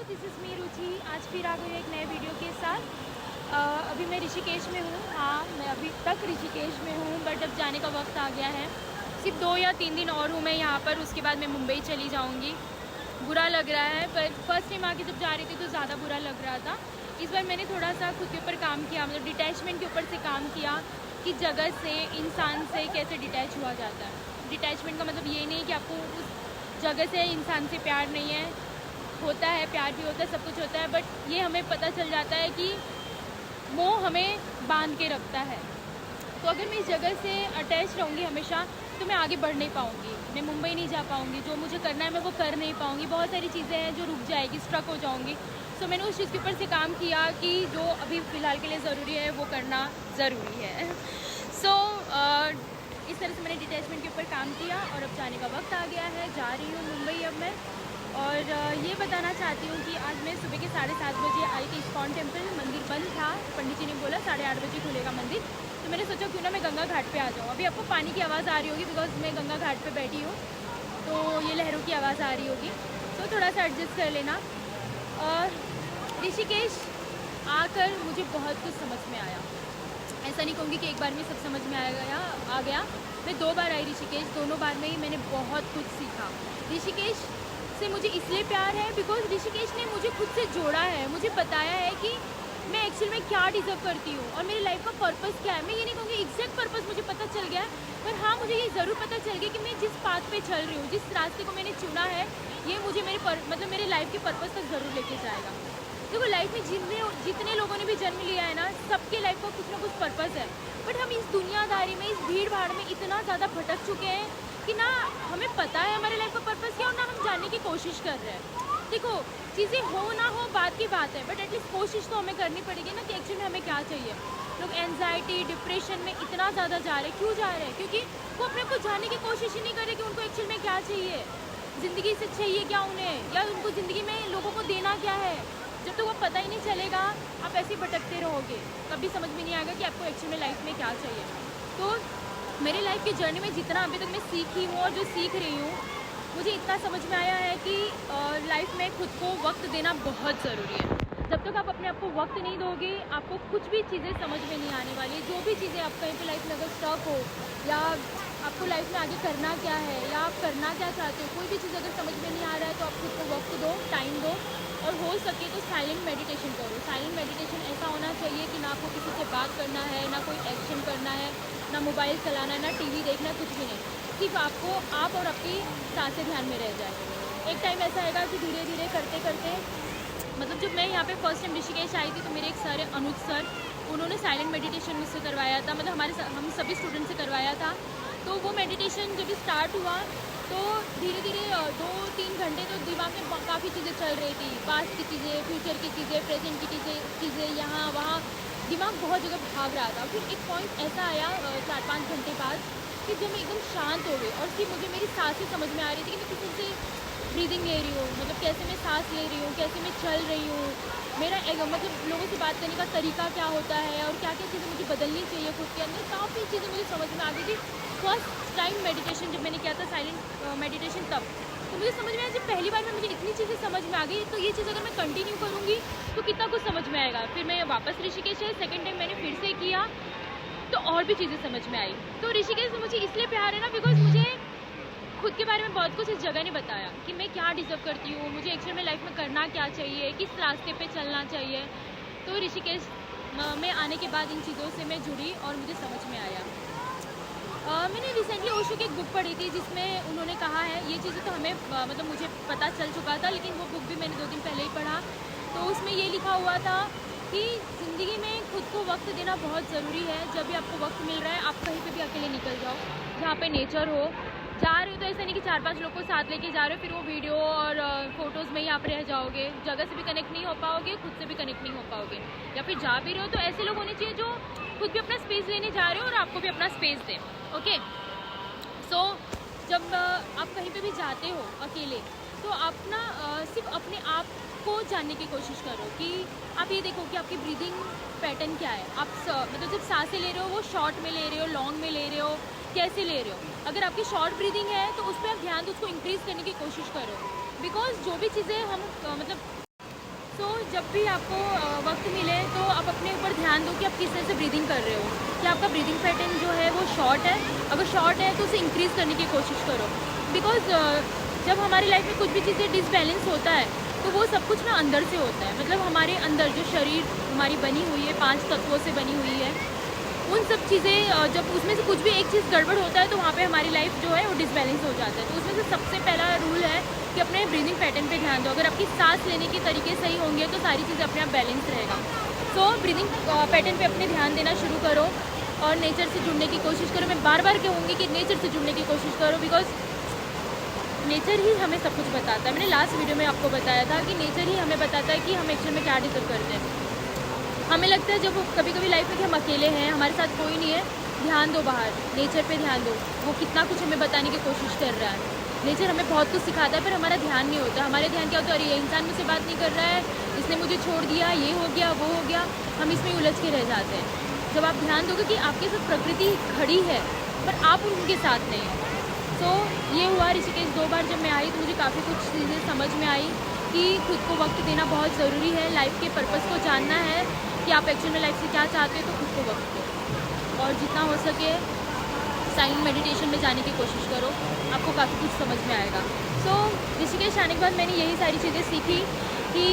This is me रुचि। आज फिर आ गई एक नए वीडियो के साथ। अभी मैं ऋषिकेश में हूँ। हाँ, मैं अभी तक ऋषिकेश में हूँ, बट अब जाने का वक्त आ गया है। सिर्फ 2 या 3 दिन और हूँ मैं यहाँ पर, उसके बाद मैं मुंबई चली जाऊँगी। बुरा लग रहा है, पर फर्स्ट टाइम आके जब जा रही थी तो ज़्यादा बुरा लग रहा था। इस बार मैंने थोड़ा सा खुद के ऊपर काम किया, मतलब डिटैचमेंट के ऊपर से काम किया कि जगह से, इंसान से कैसे डिटैच हुआ जाता है। डिटैचमेंट का मतलब ये नहीं कि आपको उस जगह से, इंसान से प्यार नहीं है, होता है, प्यार भी होता है, सब कुछ होता है, बट ये हमें पता चल जाता है कि मोह हमें बांध के रखता है। तो अगर मैं इस जगह से अटैच रहूँगी हमेशा, तो मैं आगे बढ़ नहीं पाऊँगी, मैं मुंबई नहीं जा पाऊँगी, जो मुझे करना है मैं वो कर नहीं पाऊँगी। बहुत सारी चीज़ें हैं जो रुक जाएगी, स्ट्रक हो जाऊँगी। सो मैंने उस चीज़ के ऊपर से काम किया कि जो अभी फ़िलहाल के लिए ज़रूरी है वो करना ज़रूरी है। सो इस तरह से मैंने डिटैचमेंट के ऊपर काम किया और अब जाने का वक्त आ गया है। जा रही हूँ मुंबई अब मैं। और ये बताना चाहती हूँ कि आज मैं सुबह के 7:30 बजे आई थी इस्कॉन टेम्पल। मंदिर बंद था, पंडित जी ने बोला 8:30 बजे खुलेगा मंदिर, तो मैंने सोचा क्यों ना मैं गंगा घाट पे आ जाऊँ। अभी आपको पानी की आवाज़ आ रही होगी बिकॉज मैं गंगा घाट पे बैठी हूँ, तो ये लहरों की आवाज़ आ रही होगी, तो थोड़ा सा एडजस्ट कर लेना। और ऋषिकेश आकर मुझे बहुत कुछ समझ में आया। ऐसा नहीं कहूँगी कि एक बार में सब समझ में आ गया। मैं 2 बार आई ऋषिकेश, दोनों बार में ही मैंने बहुत कुछ सीखा। ऋषिकेश से मुझे इसलिए प्यार है बिकॉज ऋषिकेश ने मुझे खुद से जोड़ा है, मुझे बताया है कि मैं एक्चुअल में क्या डिज़र्व करती हूँ और मेरी लाइफ का पर्पस क्या है। मैं ये नहीं कहूँगी एग्जैक्ट पर्पस मुझे पता चल गया है, पर हाँ मुझे ये ज़रूर पता चल गया कि मैं जिस पाथ पे चल रही हूँ, जिस रास्ते को मैंने चुना है, ये मुझे मतलब मेरे लाइफ के पर्पस तक ज़रूर लेके जाएगा। देखो, लाइफ में जितने लोगों ने भी जन्म लिया है ना, सबके लाइफ का कुछ ना कुछ पर्पस है, बट हम इस दुनियादारी में, इस भीड़ भाड़ में इतना ज़्यादा भटक चुके हैं कि ना हमें पता है हमारे लाइफ का पर्पस क्या और ना हम जानने की कोशिश कर रहे हैं। देखो, चीज़ें हो ना हो बात की बात है, बट एटलीस्ट कोशिश तो हमें करनी पड़ेगी ना कि एक्चुअली हमें क्या चाहिए। लोग एंजाइटी, डिप्रेशन में इतना ज़्यादा जा रहे हैं। क्यों जा रहे हैं? क्योंकि वो अपने को जानने की कोशिश ही नहीं कर रहे कि उनको एक्चुअल में क्या चाहिए, ज़िंदगी से चाहिए क्या उन्हें, या उनको ज़िंदगी में लोगों को देना क्या है। जब तक वो पता ही नहीं चलेगा, आप ऐसे ही भटकते रहोगे, कभी समझ में नहीं आएगा कि आपको एक्चुअल में लाइफ में क्या चाहिए। तो मेरी लाइफ की जर्नी में जितना अभी तक मैं सीखी हूँ और जो सीख रही हूँ, मुझे इतना समझ में आया है कि लाइफ में खुद को वक्त देना बहुत ज़रूरी है। जब तक आप अपने आप को वक्त नहीं दोगे, आपको कुछ भी चीज़ें समझ में नहीं आने वाली। जो भी चीज़ें आप कहीं पे लाइफ में अगर स्टक हो, या आपको लाइफ में आगे करना क्या है, या आप करना क्या चाहते हो, कोई भी चीज़ अगर समझ में नहीं आ रहा है, तो आप खुद को वक्त दो, टाइम दो, और हो सके तो साइलेंट मेडिटेशन करो। साइलेंट मेडिटेशन ऐसा होना चाहिए कि ना आपको किसी से बात करना है, ना कोई एक्शन करना है, ना मोबाइल चलाना है, ना टीवी देखना, कुछ भी नहीं। सिर्फ आपको आप और आपकी सांसें ध्यान में रह जाए। एक टाइम ऐसा आएगा कि धीरे धीरे करते करते, मतलब जब मैं यहाँ पे फर्स्ट टाइम ऋषिकेश आई थी, तो मेरे एक सर है अनुज सर, उन्होंने साइलेंट मेडिटेशन मुझसे करवाया था, मतलब हम सभी स्टूडेंट से करवाया था। तो वो मेडिटेशन जब स्टार्ट हुआ, तो धीरे धीरे 2-3 घंटे तो दिमाग में काफ़ी चीज़ें चल रही थी, पास्ट की चीज़ें, फ्यूचर की चीज़ें, प्रेजेंट की चीज़ें, यहाँ वहाँ दिमाग बहुत जगह भाग रहा था। फिर एक पॉइंट ऐसा आया 4-5 घंटे बाद कि जब मैं एकदम शांत हो गई और सिर्फ मुझे मेरी सांसें समझ में आ रही थी कि मैं किसी से ब्रीदिंग ले रही हूँ, मतलब कैसे मैं सांस ले रही हूँ, कैसे मैं चल रही हूँ, मेरा मतलब लोगों से बात करने का तरीका क्या होता है, और क्या क्या चीज़ें मुझे बदलनी चाहिए खुद के अंदर। काफ़ी चीज़ें मुझे समझ में आ गई थी फर्स्ट टाइम मेडिटेशन जब मैंने किया था, साइलेंट मेडिटेशन, तब तो मुझे समझ में आया। जब पहली बार में मुझे इतनी चीज़ें समझ में आ गई, तो ये चीज़ अगर मैं कंटिन्यू करूँगी तो कितना कुछ समझ में आएगा। फिर मैं वापस ऋषिकेश है, सेकेंड टाइम मैंने फिर से किया, तो और भी चीज़ें समझ में आई। तो ऋषिकेश मुझे इसलिए प्यार है ना, बिकॉज मुझे खुद के बारे में बहुत कुछ इस जगह ने बताया कि मैं क्या डिज़र्व करती हूँ, मुझे एक्चुअल में लाइफ में करना क्या चाहिए, किस रास्ते पे चलना चाहिए। तो ऋषिकेश में आने के बाद इन चीज़ों से मैं जुड़ी और मुझे समझ में आया। मैंने रिसेंटली ओशो की एक बुक पढ़ी थी, जिसमें उन्होंने कहा है, ये चीज़ें तो हमें मतलब मुझे पता चल चुका था, लेकिन वो बुक भी मैंने 2 दिन पहले ही पढ़ा। तो उसमें ये लिखा हुआ था कि ज़िंदगी में खुद को वक्त देना बहुत ज़रूरी है। जब भी आपको वक्त मिल रहा है, आप कहीं पे भी अकेले निकल जाओ, जहाँ पे नेचर हो। जा रहे हो तो ऐसा नहीं कि 4-5 लोग को साथ लेके जा रहे हो, फिर वो वीडियो और फोटोज़ में ही आप रह जाओगे, जगह से भी कनेक्ट नहीं हो पाओगे, खुद से भी कनेक्ट नहीं हो पाओगे। या फिर जा भी रहे हो तो ऐसे लोग होने चाहिए जो खुद भी अपना स्पेस लेने जा रहे हो और आपको भी अपना स्पेस दें। ओके, सो जब आप कहीं पे भी जाते हो अकेले, तो आप ना सिर्फ अपने आप को जानने की कोशिश करो कि आप ये देखो कि आपकी ब्रीदिंग पैटर्न क्या है। आप मतलब जब सांसें ले रहे हो, वो शॉर्ट में ले रहे हो, लॉन्ग में ले रहे हो, कैसे ले रहे हो। अगर आपकी शॉर्ट ब्रीदिंग है तो उस पर आप ध्यान दो, उसको इंक्रीज़ करने की कोशिश करो। बिकॉज जो भी चीज़ें हम मतलब जब भी आपको वक्त मिले तो आप अपने ऊपर ध्यान दो कि आप किस तरह से ब्रीदिंग कर रहे हो, कि आपका ब्रीदिंग पैटर्न जो है वो शॉर्ट है। अगर शॉर्ट है तो उसे इंक्रीज़ करने की कोशिश करो, बिकॉज जब हमारी लाइफ में कुछ भी चीज़ें डिसबैलेंस होता है तो वो सब कुछ ना अंदर से होता है। मतलब हमारे अंदर जो शरीर हमारी बनी हुई है 5 तत्वों से बनी हुई है, उन सब चीज़ें जब उसमें से कुछ भी एक चीज़ गड़बड़ होता है तो वहाँ पे हमारी लाइफ जो है वो डिसबैलेंस हो जाता है। तो उसमें से सबसे पहला रूल है कि अपने ब्रीदिंग पैटर्न पे ध्यान दो। अगर आपकी सांस लेने के तरीके सही होंगे तो सारी चीज़ें अपने आप बैलेंस रहेगा। सो ब्रीदिंग पैटर्न पे अपने ध्यान देना शुरू करो और नेचर से जुड़ने की कोशिश करो। मैं बार बार कहूँगी कि नेचर से जुड़ने की कोशिश करो, बिकॉज नेचर ही हमें सब कुछ बताता है। मैंने लास्ट वीडियो में आपको बताया था कि नेचर ही हमें बताता है कि हम एक्चुअल में क्या डिजर्व करते हैं। हमें लगता है जब कभी कभी लाइफ में कि हम अकेले हैं, हमारे साथ कोई नहीं है, ध्यान दो बाहर, नेचर पे ध्यान दो। वो कितना कुछ हमें बताने की कोशिश कर रहा है। नेचर हमें बहुत कुछ सिखाता है पर हमारा ध्यान नहीं होता। हमारे ध्यान क्या होता है, अरे ये इंसान मुझसे बात नहीं कर रहा है, इसने मुझे छोड़ दिया, ये हो गया, वो हो गया, हम इसमें उलझ के रह जाते हैं। जब आप ध्यान दोगे कि आपके साथ प्रकृति खड़ी है पर आप उनके साथ नहीं हो। सो ये हुआ ऋषिकेश 2 बार जब मैं आई तो मुझे काफ़ी कुछ चीज़ें समझ में आई कि खुद को वक्त देना बहुत ज़रूरी है। लाइफ के पर्पस को जानना है कि आप एक्चुअल में लाइफ से क्या चाहते हो तो खुद को वक्त दो और जितना हो सके साइलेंट मेडिटेशन में जाने की कोशिश करो, आपको काफ़ी कुछ समझ में आएगा। सो ऋषिकेश आने के बाद मैंने यही सारी चीज़ें सीखी कि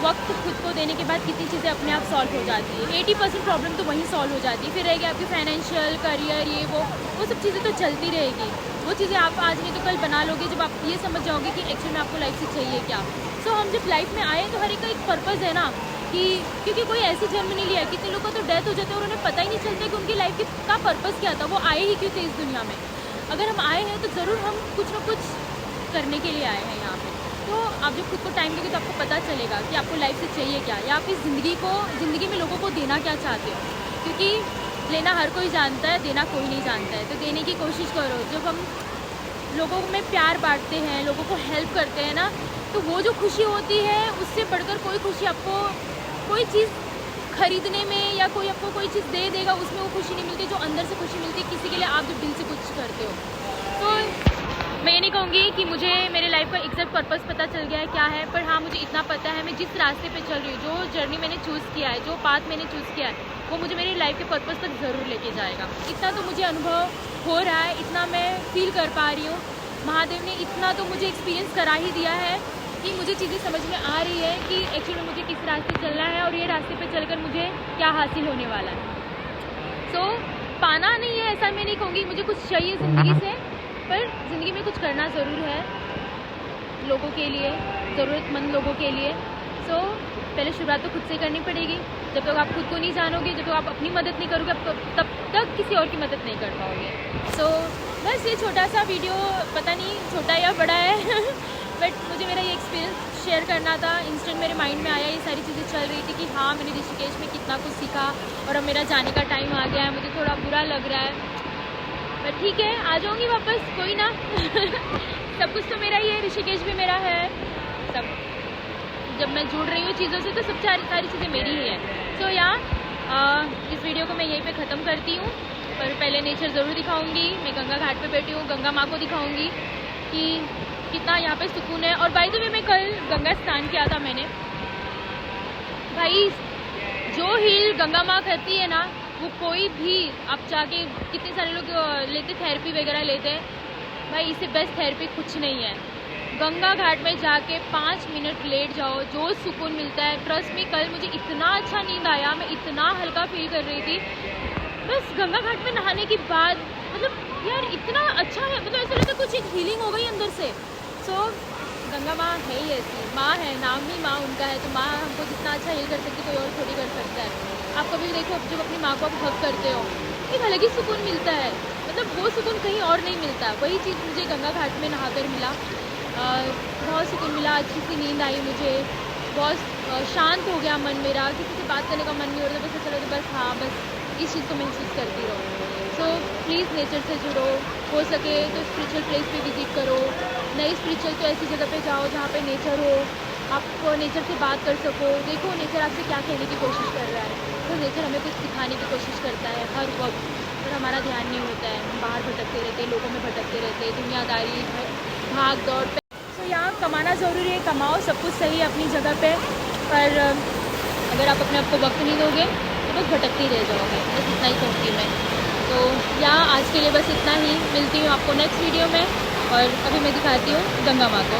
वक्त खुद को देने के बाद कितनी चीज़ें अपने आप सॉल्व हो जाती है। 80% प्रॉब्लम तो वहीं सॉल्व हो जाती है। फिर रहेगी आपकी फाइनेंशियल, करियर, ये वो सब चीज़ें तो चलती रहेगी। वो चीज़ें आप आज नहीं तो कल बना लोगे जब आप ये समझ जाओगे कि एक्चुअल में आपको लाइफ से चाहिए क्या। सो हम जब लाइफ में आए तो हर एक का एक पर्पज़ है ना, कि क्योंकि कोई ऐसी जन्म नहीं लिया। कितने लोगों का तो डेथ हो जाता है और उन्हें पता ही नहीं चलता कि उनकी लाइफ का पर्पज़ क्या था, वो आए ही क्यों थे इस दुनिया में। अगर हम आए हैं तो ज़रूर हम कुछ ना कुछ करने के लिए आए हैं यहाँ पे। तो आप जब खुद को टाइम दोगे तो आपको पता चलेगा कि आपको लाइफ से चाहिए क्या, या आप इस ज़िंदगी में लोगों को देना क्या चाहते हो। क्योंकि लेना हर कोई जानता है, देना कोई नहीं जानता है। तो देने की कोशिश करो। जब हम लोगों में प्यार बांटते हैं, लोगों को हेल्प करते हैं ना, तो वो जो खुशी होती है उससे बढ़कर कोई खुशी आपको कोई चीज़ खरीदने में या कोई आपको कोई चीज़ दे देगा उसमें वो खुशी नहीं मिलती जो अंदर से खुशी मिलती है किसी के लिए आप जब दिल से कुछ करते हो। तो मैं ये नहीं कहूँगी कि मुझे मेरे लाइफ का एग्जैक्ट पर्पस पता चल गया है क्या है, पर हाँ मुझे इतना पता है मैं जिस रास्ते पे चल रही हूँ, जो जर्नी मैंने चूज़ किया है, जो पाथ मैंने चूज़ किया है, वो मुझे मेरी लाइफ के पर्पस तक ज़रूर लेके जाएगा। इतना तो मुझे अनुभव हो रहा है, इतना मैं फील कर पा रही हूँ। महादेव ने इतना तो मुझे एक्सपीरियंस करा ही दिया है कि मुझे चीज़ें समझ में आ रही है कि एक्चुअली मुझे किस रास्ते चलना है और ये रास्ते पे चलकर मुझे क्या हासिल होने वाला है। सो पाना नहीं है ऐसा मैं नहीं कहूँगी, मुझे कुछ चाहिए ज़िंदगी से, पर ज़िंदगी में कुछ करना ज़रूर है लोगों के लिए, ज़रूरतमंद लोगों के लिए। सो पहले शुरुआत तो खुद से करनी पड़ेगी। जब तक आप खुद को नहीं जानोगे, जब तक आप अपनी मदद नहीं करोगे, तब तक किसी और की मदद नहीं कर पाओगे। सो बस ये छोटा सा वीडियो, पता नहीं छोटा या बड़ा है बट मुझे मेरा ये एक्सपीरियंस शेयर करना था। इंस्टेंट मेरे माइंड में आया, ये सारी चीज़ें चल रही थी कि हाँ मैंने ऋषिकेश में कितना कुछ सीखा और अब मेरा जाने का टाइम आ गया है। मुझे थोड़ा बुरा लग रहा है, बट ठीक है, आ जाऊँगी वापस, कोई ना सब कुछ तो मेरा ही है, ऋषिकेश भी मेरा है। सब जब मैं जुड़ रही हूँ चीज़ों से तो सब सारी चीज़ें मेरी ही है। सो इस वीडियो को मैं यहीं पे ख़त्म करती हूँ, पर पहले नेचर ज़रूर दिखाऊंगी। मैं गंगा घाट पे बैठी हूँ, गंगा माँ को दिखाऊंगी कि कितना यहाँ पे सुकून है। और बाय द वे मैं कल गंगा स्नान किया था मैंने। भाई जो हील गंगा माँ करती है ना, वो कोई भी आप जाके, कितने सारे लोग लेते थेरेपी वगैरह लेते हैं, भाई इससे बेस्ट थेरेपी कुछ नहीं है। गंगा घाट में जाके 5 मिनट लेट जाओ, जो सुकून मिलता है, ट्रस्ट में कल मुझे इतना अच्छा नींद आया, मैं इतना हल्का फील कर रही थी बस गंगा घाट में नहाने के बाद। मतलब यार इतना अच्छा है, मतलब ऐसा लगता है कुछ एक हीलिंग हो गई अंदर से। सो गंगा माँ है ही ऐसी, माँ है, नाम ही माँ उनका है, तो माँ हमको जितना अच्छा हील कर सकती कोई और थोड़ी कर सकता है। आप कभी देखो जब अपनी माँ को आप हक करते हो एक अलग ही सुकून मिलता है, मतलब वो सुकून कहीं और नहीं मिलता। वही चीज़ मुझे गंगा घाट में नहाकर मिला। बहुत सुकून मिला, अच्छी सी नींद आई मुझे, बहुत शांत हो गया मन मेरा, किसी से बात करने का मन नहीं हो रहा था, बस चलो तो बस हाँ बस इस चीज़ को महसूस करती रहो। सो प्लीज़ नेचर से जुड़ो, हो सके तो स्पिरिचुअल प्लेस पे विजिट करो। नई स्पिरिचुअल तो ऐसी जगह पे जाओ जहाँ पे नेचर हो, आप नेचर से बात कर सको। देखो नेचर आपसे क्या कहने की कोशिश कर रहा है। तो नेचर हमें कुछ सिखाने की कोशिश करता है हर वक्त, पर हमारा ध्यान नहीं होता है, हम बाहर भटकते रहते हैं, लोगों में भटकते रहते हैं, दुनियादारी, भाग दौड़। तो यहाँ कमाना ज़रूरी है, कमाओ, सब कुछ सही है अपनी जगह पे, पर अगर आप अपने आप को वक्त नहीं दोगे तो बस भटकते ही रह जाओगे। बस इतना ही सोचती मैं। तो यहाँ आज के लिए बस इतना ही। मिलती हूँ आपको नेक्स्ट वीडियो में, और अभी मैं दिखाती हूँ गंगा माँ को।